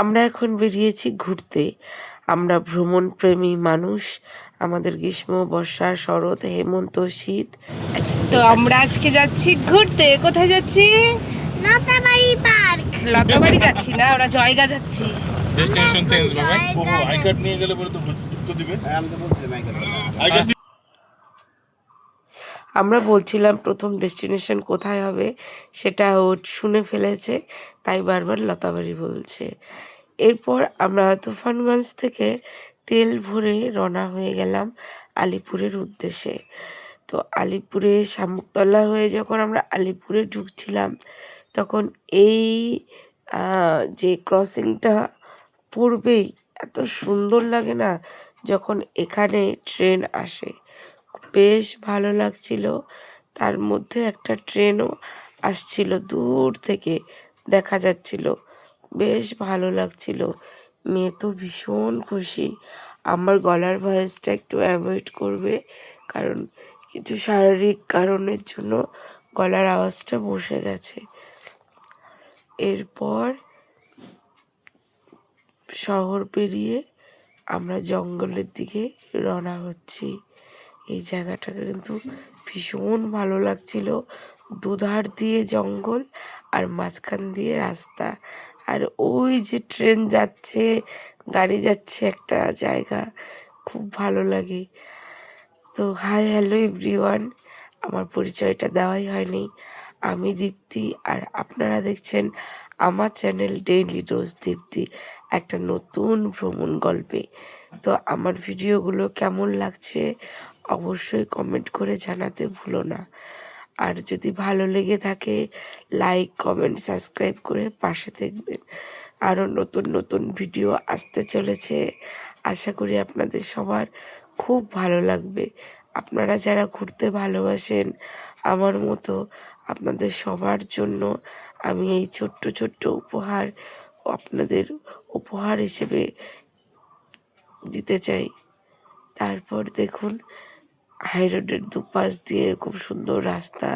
আমরা এখন বেরিয়েছি ঘুরতে। আমরা ভ্রমণপ্রেমী মানুষ। আমাদের গ্রীষ্ম, বর্ষা, শরৎ, হেমন্ত, শীত। তো আমরা আজকে যাচ্ছি ঘুরতে। কোথায় যাচ্ছি? লতাবাড়ি পার্ক। লতাবাড়ি যাচ্ছি না, আমরা জয়গা যাচ্ছি। ডেস্টিনেশন চেঞ্জ বাবা। আই কার্ড নিয়ে গেলে পরে তো উত্তর দিবে। আমি তো বলছিলাম আই কার্ড আমরা বলছিলাম প্রথম ডেস্টিনেশন কোথায় হবে, সেটা ও শুনে ফেলেছে, তাই বারবার লতাবাড়ি বলছে। এরপর আমরা তুফানগঞ্জ থেকে তেল ভরে রওনা হয়ে গেলাম আলিপুরের উদ্দেশ্যে। তো আলিপুরে শামুকতলা হয়ে যখন আমরা আলিপুরে ঢুকছিলাম, তখন এই যে ক্রসিংটা পড়বেই এত সুন্দর লাগে না যখন এখানে ট্রেন আসে, বেশ ভালো লাগছিল। তার মধ্যে একটা ট্রেনও আসছিল, দূর থেকে দেখা যাচ্ছিল, বেশ ভালো লাগছিল। মেয়ে তো ভীষণ খুশি। আমার গলার ভয়েসটা একটু অ্যাভয়েড করবে, কারণ কিছু শারীরিক কারণের জন্য গলার আওয়াজটা বসে গেছে। এরপর শহর পেরিয়ে আমরা জঙ্গলের দিকে রওনা হচ্ছি। এই জায়গাটা কিন্তু ভীষণ ভালো লাগছিল, দুধার দিয়ে জঙ্গল আর মাঝখান দিয়ে রাস্তা, আর ওই যে ট্রেন যাচ্ছে, গাড়ি যাচ্ছে, একটা জায়গা খুব ভালো লাগে। তো হাই হ্যালো এভরিওয়ান, আমার পরিচয়টা দেওয়াই হয়নি। আমি দীপ্তি, আর আপনারা দেখছেন আমার চ্যানেল ডেইলি ডোজ দীপ্তি, একটা নতুন ভ্রমণ গল্পে। তো আমার ভিডিওগুলো কেমন লাগছে অবশ্যই কমেন্ট করে জানাতে ভুলো না। আর যদি ভালো লেগে থাকে লাইক, কমেন্ট, সাবস্ক্রাইব করে পাশে থাকবেন। আরও নতুন নতুন ভিডিও আসতে চলেছে, আশা করি আপনাদের সবার খুব ভালো লাগবে। আপনারা যারা ঘুরতে ভালোবাসেন আমার মতো, আপনাদের সবার জন্য আমি এই ছোট্ট ছোট্ট উপহার আপনাদের উপহার হিসেবে দিতে চাই। তারপর দেখুন হাইরোডের দুপাশ দিয়ে খুব সুন্দর রাস্তা,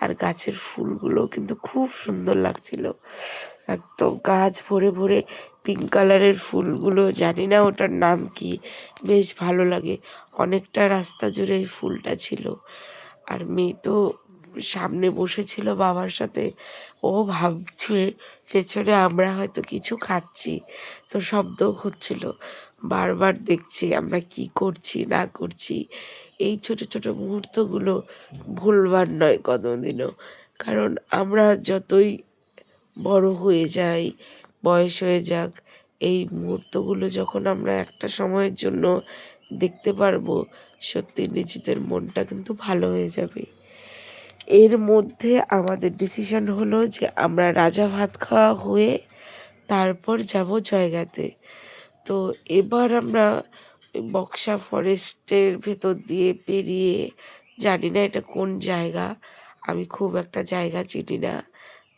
আর গাছের ফুলগুলো কিন্তু খুব সুন্দর লাগছিল, একদম গাছ ভরে ভরে পিঙ্ক কালারের ফুলগুলো, জানি না ওটার নাম কি, বেশ ভালো লাগে। অনেকটা রাস্তা জুড়ে এই ফুলটা ছিল। আর মেয়ে তো সামনে বসেছিল বাবার সাথে, ও ভাবছে পেছনে আমরা হয়তো কিছু খাচ্ছি, তো শব্দ হচ্ছিল, বারবার দেখছি আমরা কি করছি না করছি। এই ছোট ছোট মুহূর্তগুলো ভুলবার নয় কোনোদিনও, কারণ আমরা যতই বড় হয়ে যাই, বয়স হয়ে যাক, এই মুহূর্তগুলো যখন আমরা একটা সময়ের জন্য দেখতে পারবো, সত্যি নিজেদের মনটা কিন্তু ভালো হয়ে যাবে। এর মধ্যে আমাদের ডিসিশন হলো যে আমরা রাজা ভাত খাওয়া হয়ে তারপর যাব জয়গাতে। তো এবার আমরা বক্সা ফরেস্টের ভেতর দিয়ে পেরিয়ে, জানি না এটা কোন জায়গা, আমি খুব একটা জায়গা চিনি না,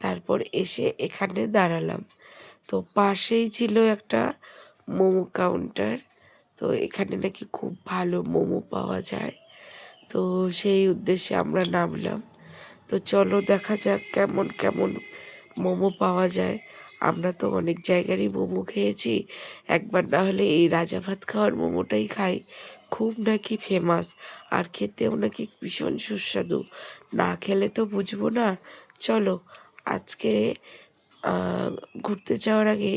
তারপর এসে এখানে দাঁড়ালাম। তো পাশেই ছিল একটা মোমো কাউন্টার, তো এখানে নাকি খুব ভালো মোমো পাওয়া যায়, তো সেই উদ্দেশ্যে আমরা নামলাম। তো চলো দেখা যাক কেমন কেমন মোমো পাওয়া যায়। আমরা তো অনেক জায়গারই মোমো খেয়েছি, একবার না হলে এই রাজা ভাত খাওয়ার মোমোটাই খাই, খুব নাকি ফেমাস, আর খেতেও নাকি ভীষণ সুস্বাদু। না খেলে তো বুঝবো না। চলো আজকে ঘুরতে যাওয়ার আগে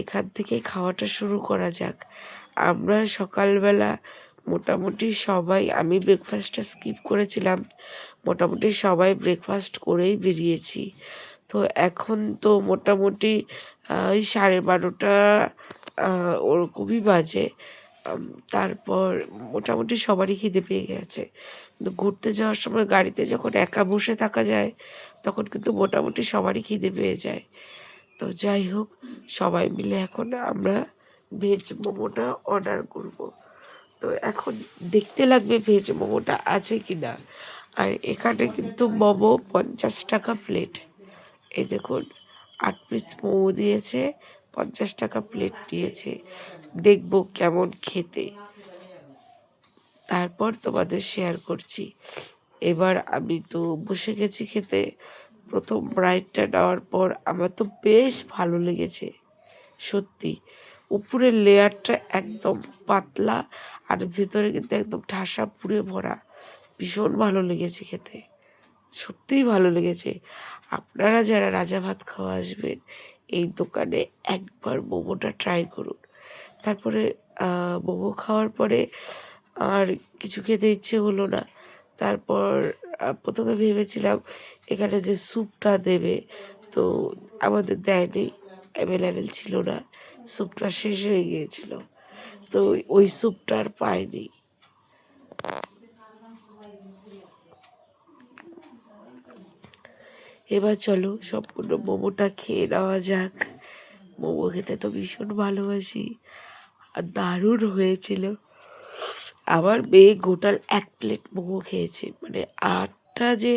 এখান থেকে খাওয়াটা শুরু করা যাক। আমরা সকালবেলা মোটামুটি সবাই, আমি ব্রেকফাস্টটা স্কিপ করেছিলাম, মোটামুটি সবাই ব্রেকফাস্ট করেই বেরিয়েছি। তো এখন তো মোটামুটি ওই 12:30 ওরকমই বাজে। তারপর মোটামুটি সবারই খিদে পেয়ে গেছে, কিন্তু ঘুরতে যাওয়ার সময় গাড়িতে যখন একা বসে থাকা যায় তখন কিন্তু মোটামুটি সবারই খিদে পেয়ে যায়। তো যাই হোক, সবাই মিলে এখন আমরা ভেজ মোমোটা অর্ডার করব। তো এখন দেখতে লাগবে ভেজ মোমোটা আছে কি না। আর এখানে কিন্তু মোমো 50 টাকা প্লেট। এই দেখুন 8 পিস মোমো দিয়েছে, 50 টাকা প্লেট দিয়েছে। দেখবো কেমন খেতে, তারপর তোমাদের শেয়ার করছি। এবার আমি তো বসে গেছি খেতে। প্রথম রাইডটা নেওয়ার পর আমার তো বেশ ভালো লেগেছে, সত্যি উপরের লেয়ারটা একদম পাতলা আর ভেতরে কিন্তু একদম ঠাসা পুড়ে ভরা। ভীষণ ভালো লেগেছে খেতে, সত্যিই ভালো লেগেছে। আপনারা যারা রাজা ভাত খাওয়া আসবেন এই দোকানে একবার মোমোটা ট্রাই করুন। তারপরে মোমো খাওয়ার পরে আর কিছু খেতে ইচ্ছে হলো না। তারপর প্রথমে ভেবেছিলাম এখানে যে স্যুপটা দেবে, তো আমাদের দেয়নি, অ্যাভেলেবেল ছিল না, স্যুপটা শেষ হয়ে গিয়েছিল, তো ওই স্যুপটা আর পাইনি। এবার চলো সম্পূর্ণ মোমোটা খেয়ে নেওয়া যাক। মোমো খেতে তো ভীষণ ভালোবাসি, আর দারুণ হয়েছিল। আমার মেয়ে গোটাল 1 প্লেট মোমো খেয়েছে, মানে 8টা যে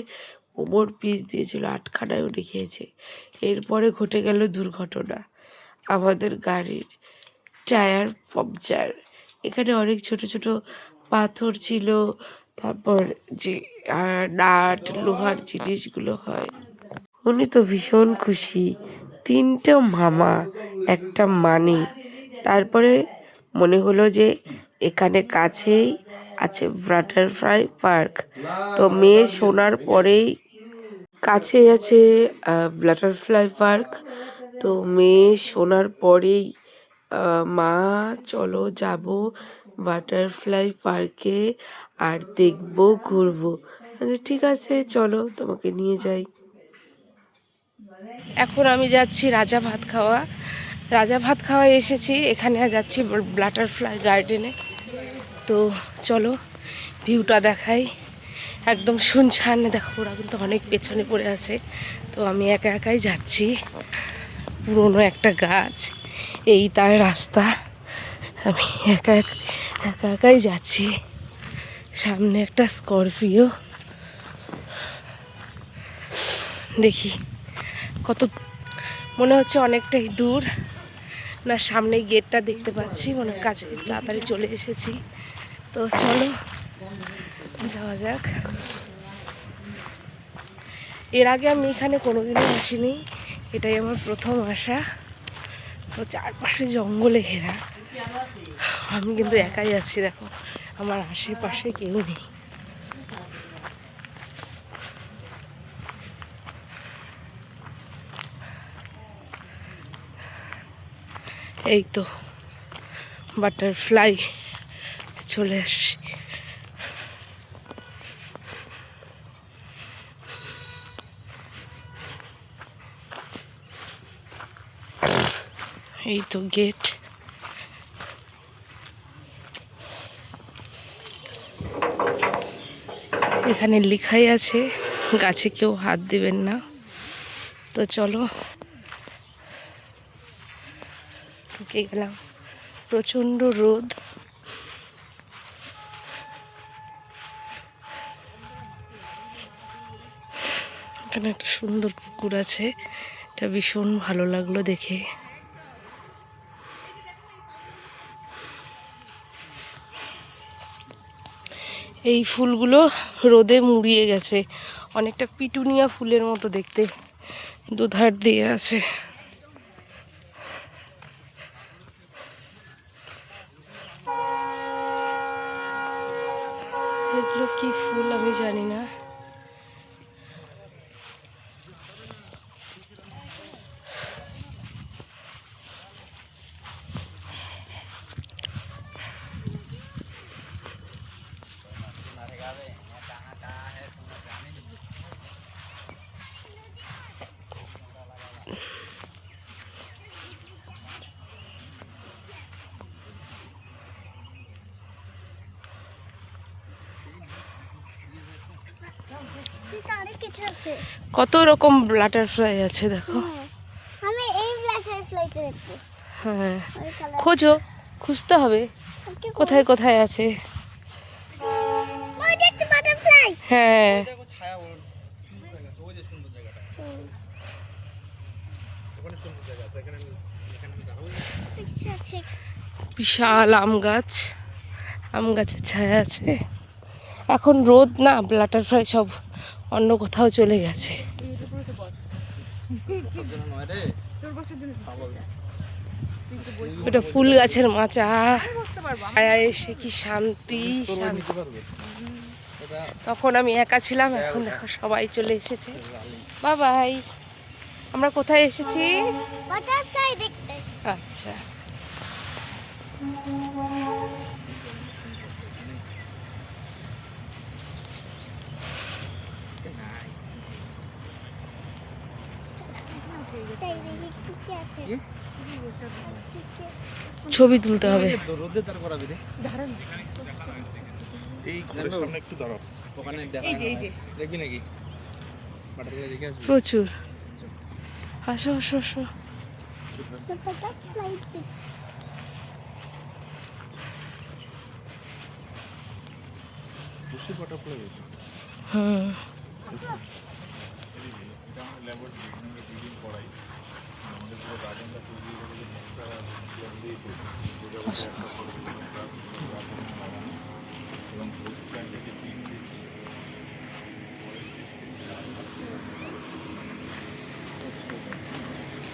মোমোর পিস দিয়েছিল 8খানায় উনি খেয়েছে। এরপরে ঘটে গেল দুর্ঘটনা, আমাদের গাড়ির টায়ার পাংচার। এখানে অনেক ছোট ছোট পাথর ছিল, তারপর যে নাট লোহার জিনিসগুলো হয়। উনি তো ভীষণ খুশি, 3টে মামা, একটা মানি। তারপরে মনে হলো যে এখানে কাছেই আছে বাটারফ্লাই পার্ক, তো মেয়ে শোনার পরেই কাছেই আছে বাটারফ্লাই পার্ক, তো মেয়ে শোনার পরেই মা চলো যাব বাটারফ্লাই পার্কে, আর দেখবো ঘুরবো। আচ্ছা ঠিক আছে চলো তোমাকে নিয়ে যাই। এখন আমি যাচ্ছি রাজা ভাত খাওয়া। রাজা ভাত খাওয়ায় এসেছি, এখানে যাচ্ছি বাটারফ্লাই গার্ডেনে। তো চলো ভিউটা দেখাই, একদম শুনশান। দেখো ওরা কিন্তু অনেক পেছনে পড়ে আছে, তো আমি একা একাই যাচ্ছি। পুরনো একটা গাছ, এই তার রাস্তা, আমি একা একাই যাচ্ছি। সামনে একটা স্করপিও, দেখি কত, মনে হচ্ছে অনেকটাই দূর না, সামনে গেটটা দেখতে পাচ্ছি, মনে কাছে তাড়াতাড়ি চলে এসেছি। তো চলো যাওয়া যাক। এর আগে আমি এখানে কোনোদিনও আসিনি, এটাই আমার প্রথম আসা। তো চারপাশে জঙ্গলে ঘেরা, আমি কিন্তু একাই আছি, দেখো আমার আশেপাশে কেউ নেই। এই তো বাটারফ্লাই চলে আসছি। এই তো গেট। এখানে লেখাই আছে গাছে কেউ হাত দিবেন না। তো চলো ঢুকে গেলাম, প্রচণ্ড রোদ। এখানে একটা সুন্দর পুকুর আছে, এটা ভীষণ ভালো লাগলো দেখে। এই ফুলগুলো রোদে মুড়িয়ে গেছে, অনেকটা পিটুনিয়া ফুলের মতো দেখতে, দুধার দিয়ে আছে। এগুলো কি ফুল আমি জানি না। অনেক কিছু আছে, কত রকম বাটারফ্লাই আছে দেখো। আমি এই বাটারফ্লাইটা দেখবো। হ্যাঁ খোঁজো, খুঁজতে হবে কোথায় কোথায় আছে। ওই দেখতে বাটারফ্লাই। হ্যাঁ কিছু আছে, বিশাল আম গাছ, আম গাছের ছায়া আছে। এখন রোদ না, বাটারফ্লাই সব অন্য কোথাও চলে গেছে। ওটা ফুল গাছের মাচা। আয় এসে কি শান্তি শান্তি। তখন আমি একা ছিলাম, এখন দেখো সবাই চলে এসেছে। বাবাই, আমরা কোথায় এসেছি? বাটারফ্লাই দেখতে। আচ্ছা, চারিদিকে কি কি আছে? ছবি তুলতে হবে। এই ঘরের সামনে একটু দাঁড়াও। প্রচুর। আসো আসো আসো। বাটারফ্লাই দেখতে। বুঝতে বাটারফ্লাই আছে। হুম,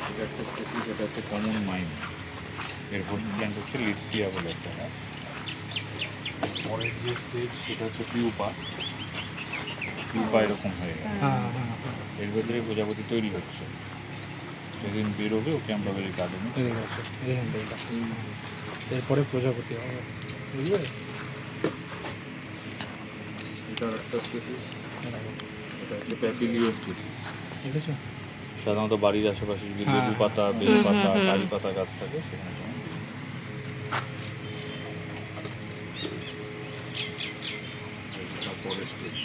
এটা একটা স্পেসিস, এটা হচ্ছে কমন মাইন। এর হোস্ট প্ল্যান্ট হচ্ছে লিটসিয়া বলে একটা গাছ। পরের যে স্টেজ সেটা হচ্ছে পিউপা। পিউপা এরকম হয়ে গেছে, এর ভেতরে প্রজাপতি তৈরি হচ্ছে। যেদিন বেরোবে ওকে আমরা বলি গার্ডেনে। এরপরে প্রজাপতি হবে, বুঝলে? এটা একটা স্পেসিস, এটা হচ্ছে প্যাপিলিও স্পেসিস। দেখেছো? সাধারণত বাড়ির আশেপাশে যদি লেবু পাতা, বেল পাতা, কারি পাতা গাছ থাকে সেখানে জন্মায়। পরের স্টেজ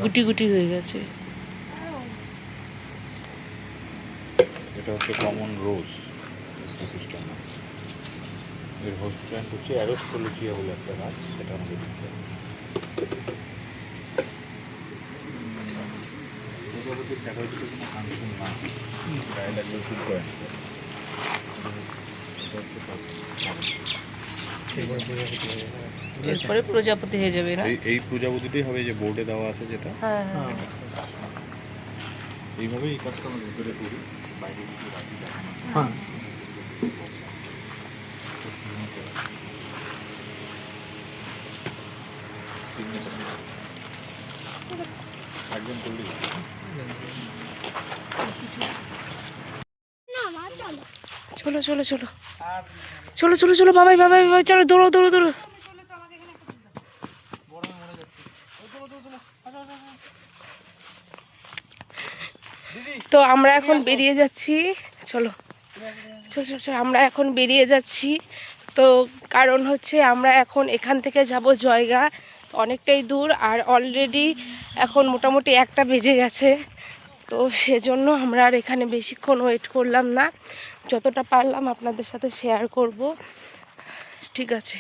গুটি গুটি হয়ে গেছে। এটা হচ্ছে কমন রোজ স্পেসিসটার নাম। এর হোস্ট প্ল্যান্ট হচ্ছে অ্যারোস্টোলোজিয়া বলে একটা গাছ, সেটা আমাদের দিতে হবে। প্রজাপতির দেখা হচ্ছে কোনো ফাংশন না, গায়ে লাগলে ওষুধ করে না। এটা হচ্ছে এরপরে প্রজাপতি হয়ে যাবে না? এই প্রজাপতিটাই হবে যে বোর্ডে দেওয়া আছে যেটা। হ্যাঁ হ্যাঁ। এইভাবে এই কাজটা আমরা ভেতরে করি, বাইরে কিছু রাখি দেখানো। হ্যাঁ, সিগনেচার একজন করলেই হবে। না মা চলো। চলো চলো চলো চলো চলো চলো, বাবাই বাবাই বাবাই, চলো দৌড়ো দৌড়ো দৌড়ো। তো আমরা এখন বেরিয়ে যাচ্ছি, চলো চলো চলো চলো, আমরা এখন বেরিয়ে যাচ্ছি। তো কারণ হচ্ছে আমরা এখন এখান থেকে যাব জয়গা, অনেকটাই দূর, আর অলরেডি এখন মোটামুটি 1টা বেজে গেছে। তো সেজন্য আমরা আর এখানে বেশিক্ষণ ওয়েট করলাম না, যতটা পারলাম আপনাদের সাথে শেয়ার করব। ঠিক আছে।